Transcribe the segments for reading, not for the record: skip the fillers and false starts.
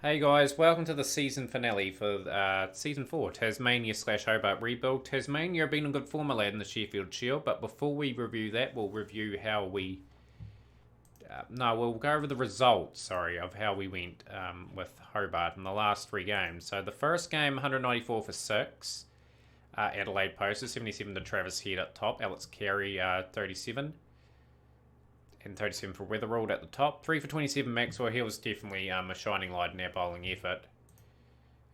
Hey guys, welcome to the season finale for season 4, Tasmania / Hobart Rebuild. Tasmania have been in good form in the Sheffield Shield, but before we review that, we'll review how we... we'll go over the results, of how we went with Hobart in the last 3 games. So the first game, 194 for 6. Adelaide posted 77 to Travis Head up top. Alex Carey, 37. And 37 for Weatherald at the top. 3 for 27 Maxwell. He was definitely a shining light in our bowling effort.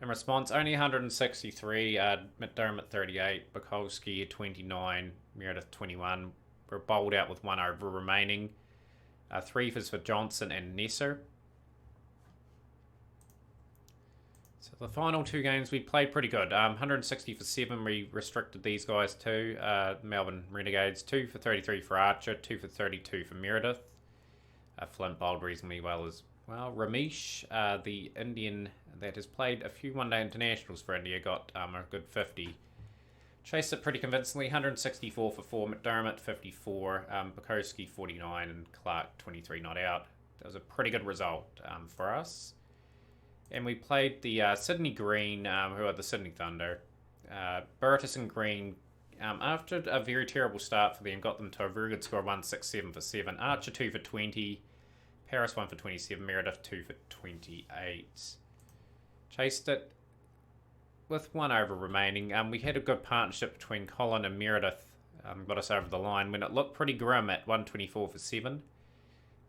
In response, only 163. McDermott 38. Bukowski 29. Meredith 21. We're bowled out with 1 over remaining. 3 for Johnson and Nesser. So the final 2 games we played pretty good. 160 for 7 we restricted these guys to. Melbourne Renegades 2 for 33 for Archer, 2 for 32 for Meredith. Flint bowled reasonably well as well. Ramesh, the Indian that has played a few one-day internationals for India, got a good 50. Chased it pretty convincingly, 164 for 4. McDermott 54, Bukowski 49 and Clark 23 not out. That was a pretty good result for us. And we played the Sydney Green, who are the Sydney Thunder. Burtis and Green, after a very terrible start for them, got them to a very good score of 167 for 7. Archer 2 for 20. Paris 1 for 27. Meredith 2 for 28. Chased it with 1 over remaining. We had a good partnership between Colin and Meredith. Got us over the line when it looked pretty grim at 124 for 7.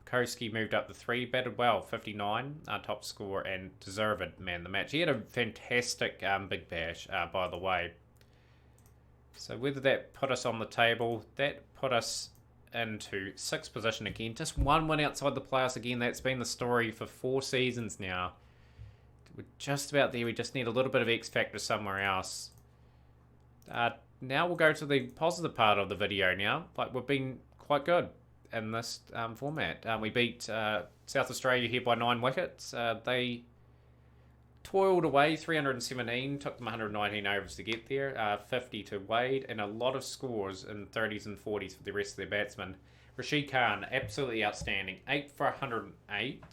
Koski moved up to 3, batted well, 59, top score, and deserved man of the match. He had a fantastic big bash, by the way. So whether that put us on the table, that put us into 6th position again. Just 1 win outside the playoffs again. That's been the story for 4 seasons now. We're just about there. We just need a little bit of X factor somewhere else. Now we'll go to the positive part of the video now. We've been quite good in this format. We beat South Australia here by 9 wickets. They toiled away 317, took them 119 overs to get there, 50 to Wade, and a lot of scores in 30s and 40s for the rest of their batsmen. Rashid Khan, absolutely outstanding. 8 for 108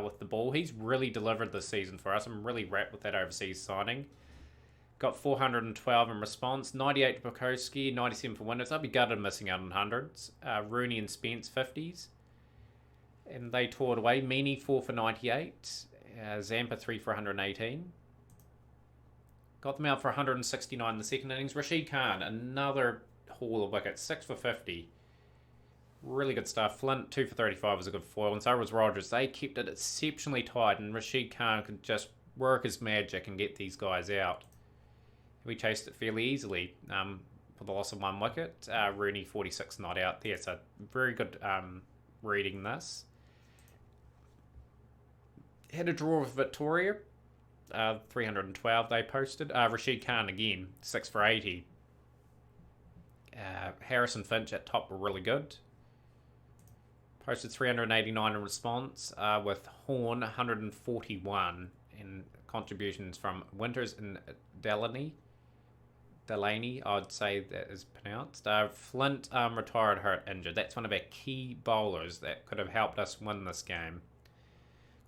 with the ball. He's really delivered this season for us. I'm really wrapped with that overseas signing. Got 412 in response, 98 to Bukowski, 97 for Winters. I'd be gutted missing out on hundreds. Rooney and Spence 50s. And they toured away. Meany 4 for 98. Zampa 3 for 118. Got them out for 169 in the second innings. Rashid Khan, another haul of wickets, 6 for 50. Really good stuff. Flint 2 for 35 was a good foil, and so was Rogers. They kept it exceptionally tight, and Rashid Khan could just work his magic and get these guys out. We chased it fairly easily for the loss of 1 wicket. Rooney 46 not out there, so very good reading this. Had a draw with Victoria, 312 they posted. Rashid Khan again, 6 for 80. Harris and Finch at top were really good. Posted 389 in response with Horn 141 in contributions from Winters and Delaney, I'd say that is pronounced. Flint retired hurt injured. That's one of our key bowlers that could have helped us win this game.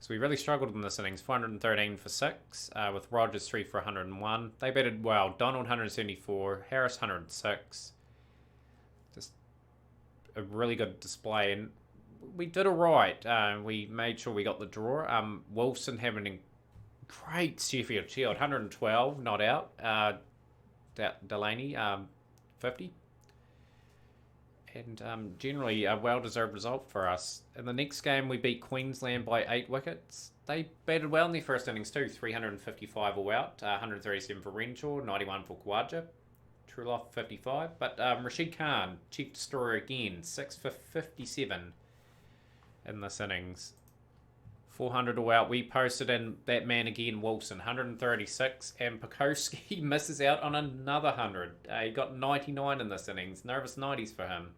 So we really struggled in this innings. 413 for 6 with Rogers 3 for 101. They batted well. Donald 174, Harris 106. Just a really good display, and we did alright. We made sure we got the draw. Wilson having a great Sheffield Shield, 112 not out. Delaney 50. And generally a well-deserved result for us. In the next game, we beat Queensland by 8 wickets. They batted well in their first innings too. 355 all out, 137 for Renshaw, 91 for Khawaja, Truloff 55. But Rashid Khan, chief destroyer again, 6 for 57 in this innings. 400 all out. We posted in that man again, Wilson, 136, and Pekowski misses out on another 100. He got 99 in this innings. Nervous 90s for him.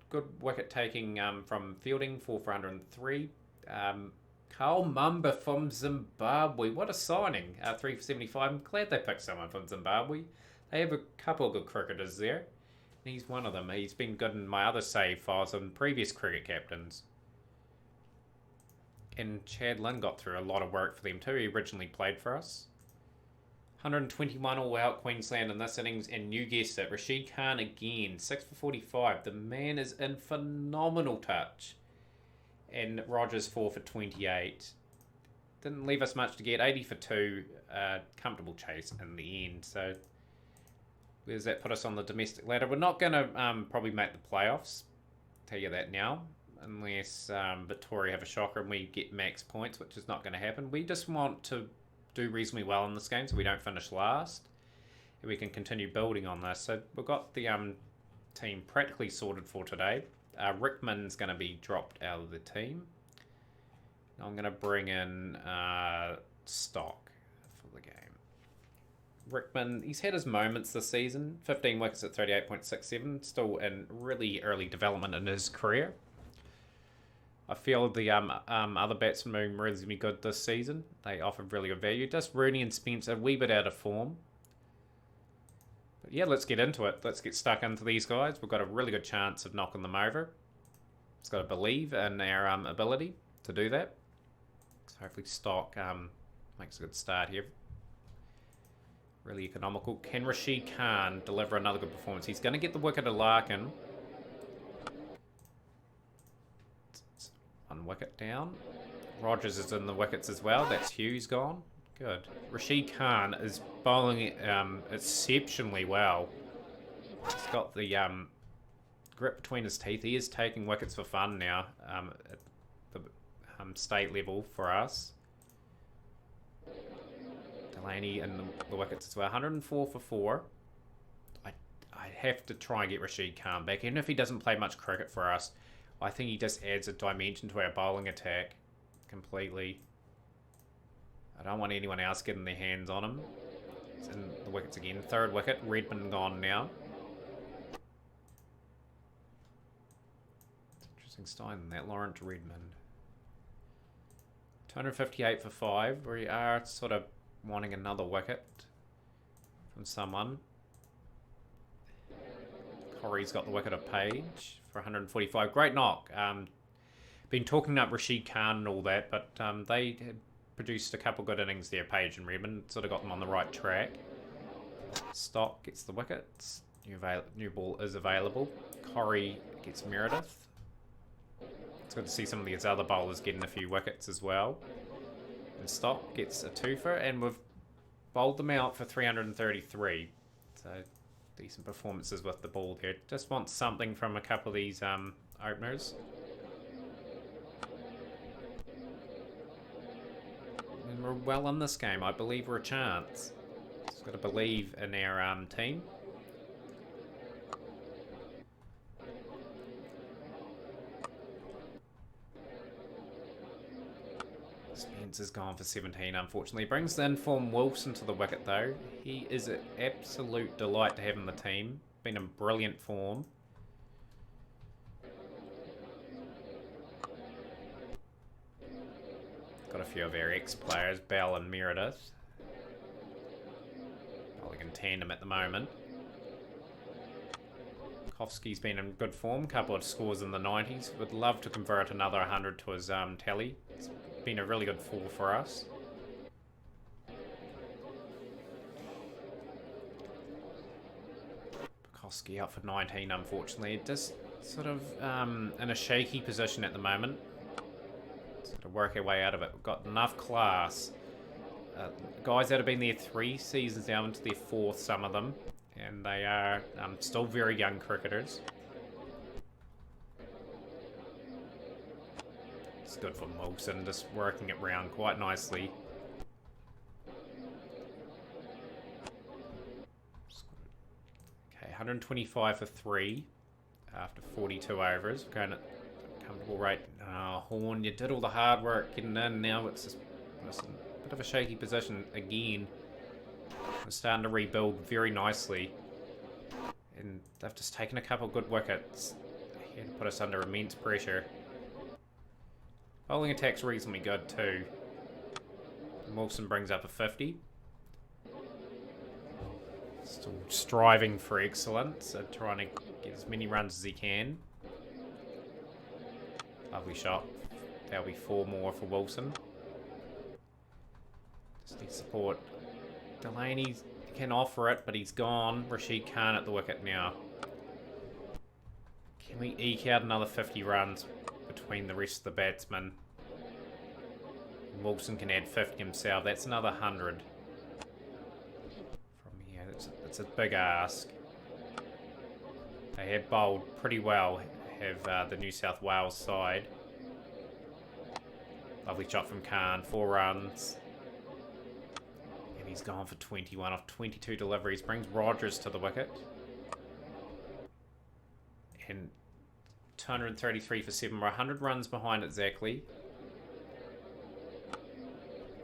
Good wicket taking from Fielding, 4 for 103. Carl Mumba from Zimbabwe. What a signing. 3 for 75. I'm glad they picked someone from Zimbabwe. They have a couple of good cricketers there. And he's one of them. He's been good in my other save files and previous cricket captains. and Chad Lynn got through. A lot of work for them too. He originally played for us. 121 all out Queensland in this innings, and you guessed it, Rashid Khan again, 6 for 45. The man is in phenomenal touch. And Rogers 4 for 28. Didn't leave us much to get. 80 for 2. Comfortable chase in the end. So where does that put us on the domestic ladder? We're not going to probably make the playoffs. Tell you that now. Unless Victoria have a shocker and we get max points, which is not going to happen. We just want to do reasonably well in this game so we don't finish last. And we can continue building on this. So we've got the team practically sorted for today. Rickman's going to be dropped out of the team. I'm going to bring in Stock for the game. Rickman, he's had his moments this season. 15 wickets at 38.67. Still in really early development in his career. I feel the other batsmen moving reasonably good this season. They offer really good value. Just Rooney and Spence a wee bit out of form. But yeah, let's get into it. Let's get stuck into these guys. We've got a really good chance of knocking them over. Just got to believe in our ability to do that. So hopefully Stock makes a good start here. Really economical. Can Rashid Khan deliver another good performance? He's going to get the wicket of Larkin. One wicket down. Rogers is in the wickets as well. That's Hughes gone. Good. Rashid Khan is bowling exceptionally well. He's got the grip between his teeth. He is taking wickets for fun now at the state level for us. Delaney in the wickets as well. 104 for 4. I have to try and get Rashid Khan back. Even if he doesn't play much cricket for us, I think he just adds a dimension to our bowling attack completely. I don't want anyone else getting their hands on him. He's in the wickets again. Third wicket. Redmond gone now. It's interesting style in that. Lawrence Redmond. 258 for 5. We are sort of wanting another wicket from someone. Corey's got the wicket of Page for 145. Great knock. Been talking up Rashid Khan and all that, but they had produced a couple good innings there, Page and Redmond. Sort of got them on the right track. Stock gets the wickets. New ball is available. Corey gets Meredith. It's good to see some of these other bowlers getting a few wickets as well. And Stock gets a twofer, and we've bowled them out for 333. So decent performances with the ball there. Just want something from a couple of these openers. And we're well in this game. I believe we're a chance. Just got to believe in our team. Spence is gone for 17, unfortunately. Brings the informed Wilson to the wicket, though. He is an absolute delight to have in the team. Been in brilliant form. Got a few of our ex-players, Bell and Meredith. Bowling in tandem at the moment. Kofsky's been in good form. Couple of scores in the 90s. Would love to convert another 100 to his tally. It's been a really good fall for us. Kofsky out for 19, unfortunately. Just sort of in a shaky position at the moment. Sort of work our way out of it. We've got enough class. Guys that have been there 3 seasons now into their 4th, some of them. And they are still very young cricketers. It's good for Wilson, just working it round quite nicely. Okay, 125 for 3 after 42 overs. We're going at a comfortable rate. Horn, you did all the hard work getting in. Now it's just a bit of a shaky position again. We're starting to rebuild very nicely. And they've just taken a couple of good wickets here to put us under immense pressure. Bowling attack's reasonably good too. Wilson brings up a 50. Still striving for excellence, trying to get as many runs as he can. Lovely shot. There'll be 4 more for Wilson. Just need support. Delaney can offer it, but he's gone. Rashid Khan at the wicket now. Can we eke out another 50 runs between the rest of the batsmen? Wilson can add 50 himself. That's another 100. From here, it's a big ask. They have bowled pretty well, have the New South Wales side. Lovely shot from Khan, 4 runs. And he's gone for 21 off 22 deliveries. Brings Rogers to the wicket. And 233 for 7. We're 100 runs behind exactly.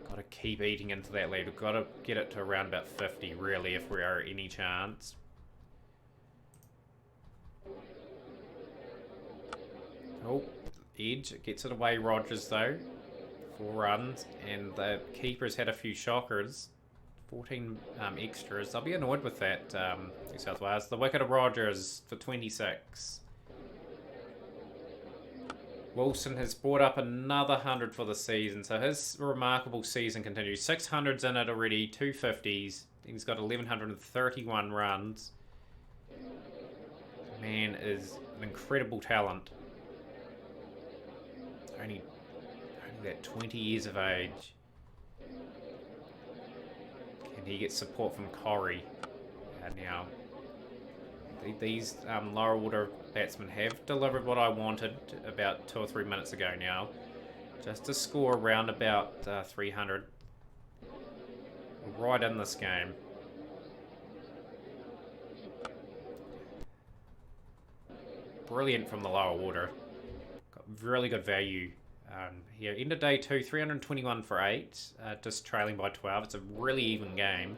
Got to keep eating into that lead. We've got to get it to around about 50, really, if we are any chance. Oh, edge. Gets it away, Rogers, though. 4 runs. And the keeper's had a few shockers. 14 extras. I'll be annoyed with that, New South Wales. The wicket of Rogers for 26. Wilson has brought up another 100 for the season, so his remarkable season continues. 600s in it already, 250s. He's got 1,131 runs. Man is an incredible talent. Only that 20 years of age. Can he get support from Corrie now? These lower order batsmen have delivered what I wanted about 2 or 3 minutes ago now. Just to score around about 300. Right in this game. Brilliant from the lower order. Got really good value here. End of day 2, 321 for 8. Just trailing by 12. It's a really even game.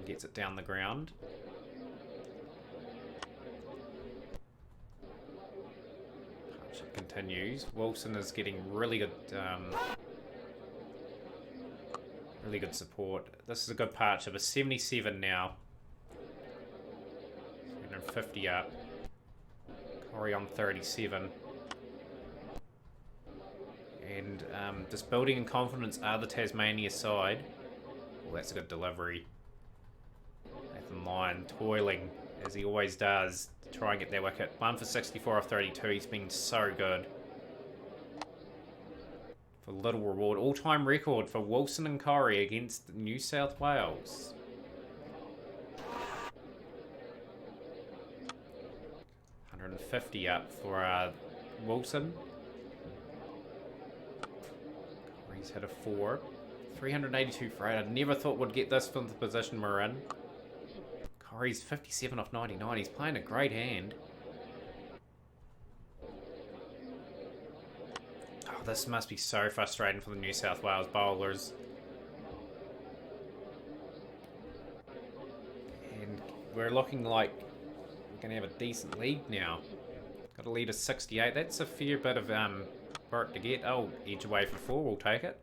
Gets it down the ground. Partnership continues. Wilson is getting really good support. This is a good partnership. A 77 now. 350 up. Corrie on 37. And just building in confidence are the Tasmania side. Well, that's a good delivery. Line toiling as he always does to try and get that wicket. 1 for 64 off 32. He's been so good. For little reward. All-time record for Wilson and Corrie against New South Wales. $150 up for Wilson. Corrie's hit a 4. 382 for 8. I never thought we'd get this from the position we're in. Corrie's 57 off 99. He's playing a great hand. Oh, this must be so frustrating for the New South Wales bowlers. And we're looking like we're going to have a decent lead now. Got a lead of 68. That's a fair bit of work to get. Oh, edge away for 4. We'll take it.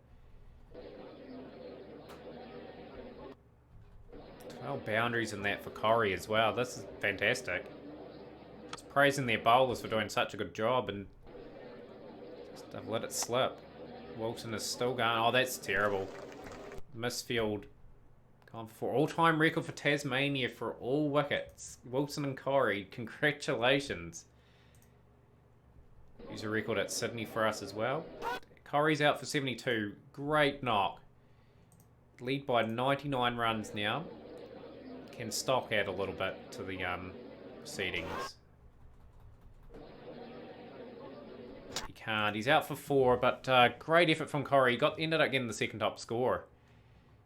12 boundaries in that for Corrie as well. This is fantastic. Just praising their bowlers for doing such a good job and just have let it slip. Wilson is still going. Oh, that's terrible. Misfield. Gone for all-time record for Tasmania for all wickets. Wilson and Corrie, congratulations. Use a record at Sydney for us as well. Corrie's out for 72. Great knock. Lead by 99 runs now. Can stock add a little bit to the proceedings. He can't. He's out for 4, but great effort from Corrie. Ended up getting the second top score.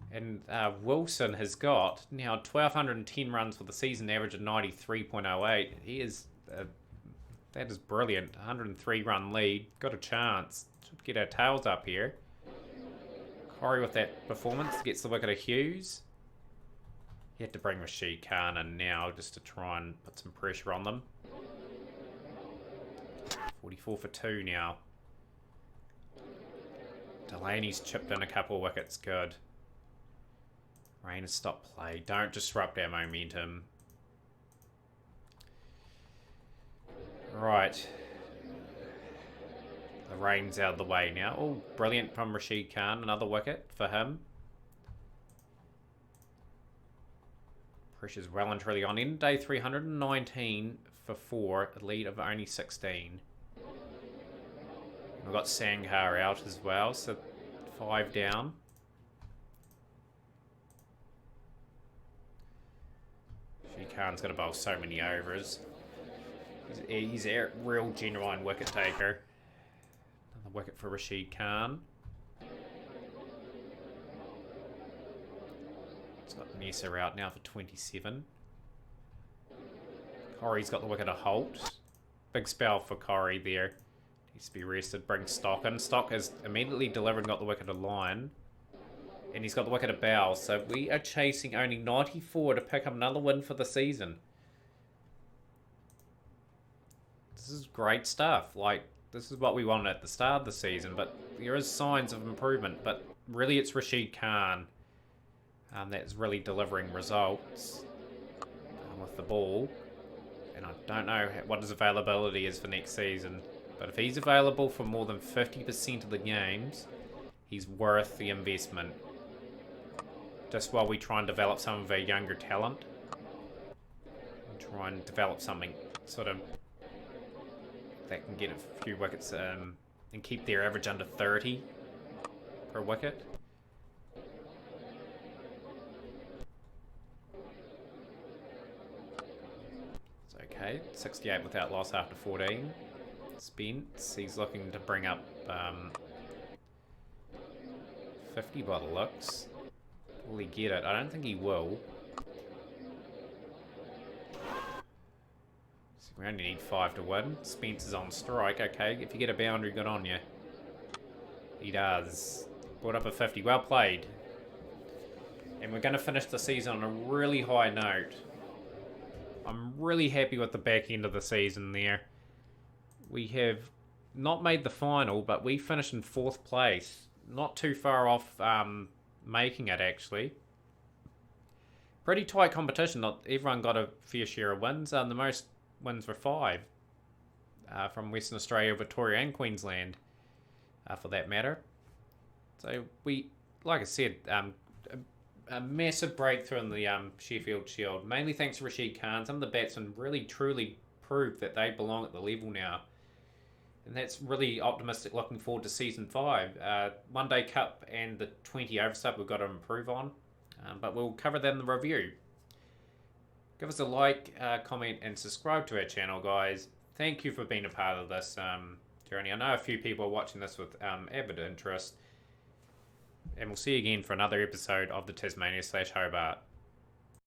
And Wilson has got now 1,210 runs for the season, average of 93.08. He is that is brilliant. 103 run lead. Got a chance. Should get our tails up here. Corrie with that performance gets the wicket of Hughes. You have to bring Rashid Khan in now just to try and put some pressure on them. 44 for 2 now. Delaney's chipped in a couple of wickets. Good. Rain has stopped play. Don't disrupt our momentum. Right. The rain's out of the way now. Oh, brilliant from Rashid Khan. Another wicket for him. Pressure's well and truly on. End day 319 for 4. A lead of only 16. We've got Sanghar out as well, so 5 down. Rashid Khan's going to bowl so many overs. He's a real genuine wicket taker. Another wicket for Rashid Khan. It's got Nessa out now for 27. Corey's got the wicket of Holt. Big spell for Corey there. Needs to be rested. Bring Stock in. Stock has immediately delivered and got the wicket of Lyon. And he's got the wicket of Bell. So we are chasing only 94 to pick up another win for the season. This is great stuff. Like, this is what we wanted at the start of the season. But there is signs of improvement. But really it's Rashid Khan that's really delivering results with the ball. And I don't know what his availability is for next season. But if he's available for more than 50% of the games, he's worth the investment. Just while we try and develop some of our younger talent. And try and develop something sort of that can get a few wickets and keep their average under 30 per wicket. It's okay. 68 without loss after 14. Spence, he's looking to bring up 50 by the looks. Will he get it? I don't think he will. So we only need 5 to win. Spence is on strike. Okay, if you get a boundary, good on you. He does. Brought up a 50. Well played. And we're going to finish the season on a really high note. I'm really happy with the back end of the season there. We have not made the final, but we finished in 4th place. Not too far off making it, actually. Pretty tight competition. Not everyone got a fair share of wins. The most wins were 5 from Western Australia, Victoria and Queensland, for that matter. So we, like I said, a massive breakthrough in the Sheffield Shield. Mainly thanks to Rashid Khan. Some of the batsmen really, truly proved that they belong at the level now. And that's really optimistic looking forward to Season 5. One Day Cup and the 20 over stuff we've got to improve on. But we'll cover that in the review. Give us a like, comment, and subscribe to our channel, guys. Thank you for being a part of this journey. I know a few people are watching this with avid interest. And we'll see you again for another episode of the Tasmania / Hobart.